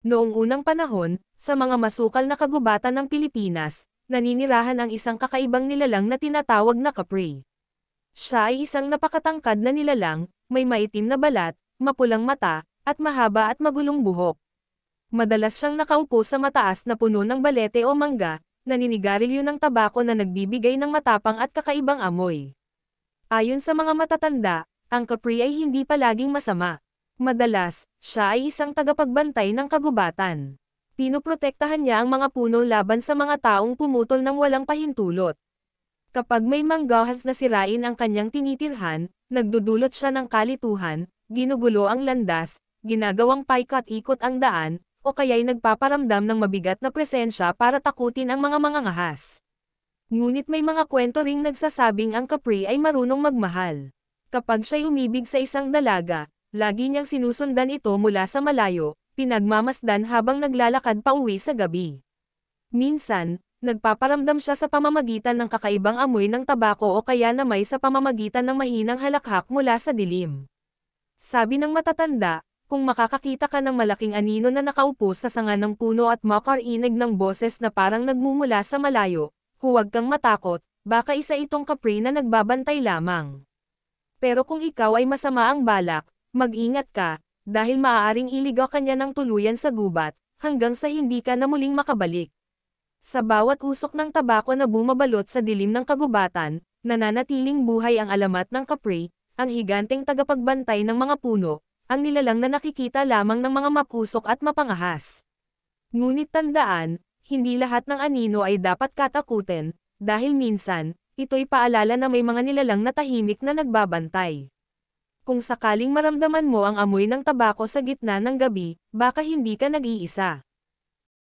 Noong unang panahon, sa mga masukal na kagubatan ng Pilipinas, naninirahan ang isang kakaibang nilalang na tinatawag na kapre. Siya ay isang napakatangkad na nilalang, may maitim na balat, mapulang mata, at mahaba at magulong buhok. Madalas siyang nakaupo sa mataas na puno ng balete o mangga, naninigarilyo ng tabako na nagbibigay ng matapang at kakaibang amoy. Ayon sa mga matatanda, ang kapre ay hindi palaging masama. Madalas, siya ay isang tagapagbantay ng kagubatan. Pinoprotektahan niya ang mga puno laban sa mga taong pumutol ng walang pahintulot. Kapag may manggahas na sirain ang kanyang tinitirhan, nagdudulot siya ng kalituhan, ginugulo ang landas, ginagawang paikat-ikot ang daan, o kaya'y nagpaparamdam ng mabigat na presensya para takutin ang mga mangangahas. Ngunit may mga kwento ring nagsasabing ang kapre ay marunong magmahal. Kapag siya'y umibig sa isang dalaga, lagi niyang sinusundan ito mula sa malayo, pinagmamasdan habang naglalakad pauwi sa gabi. Minsan, nagpaparamdam siya sa pamamagitan ng kakaibang amoy ng tabako o kaya namay sa pamamagitan ng mahinang halakhak mula sa dilim. Sabi ng matatanda, kung makakakita ka ng malaking anino na nakaupo sa sanga ng puno at makarinig ng boses na parang nagmumula sa malayo, huwag kang matakot, baka isa itong kapre na nagbabantay lamang. Pero kung ikaw ay masama ang balak, mag-ingat ka, dahil maaaring iligaw ka niya ng tuluyan sa gubat, hanggang sa hindi ka na muling makabalik. Sa bawat usok ng tabako na bumabalot sa dilim ng kagubatan, nananatiling buhay ang alamat ng kapre, ang higanteng tagapagbantay ng mga puno, ang nilalang na nakikita lamang ng mga mapusok at mapangahas. Ngunit tandaan, hindi lahat ng anino ay dapat katakutin, dahil minsan, ito'y paalala na may mga nilalang na tahimik na nagbabantay. Kung sakaling maramdaman mo ang amoy ng tabako sa gitna ng gabi, baka hindi ka nag-iisa.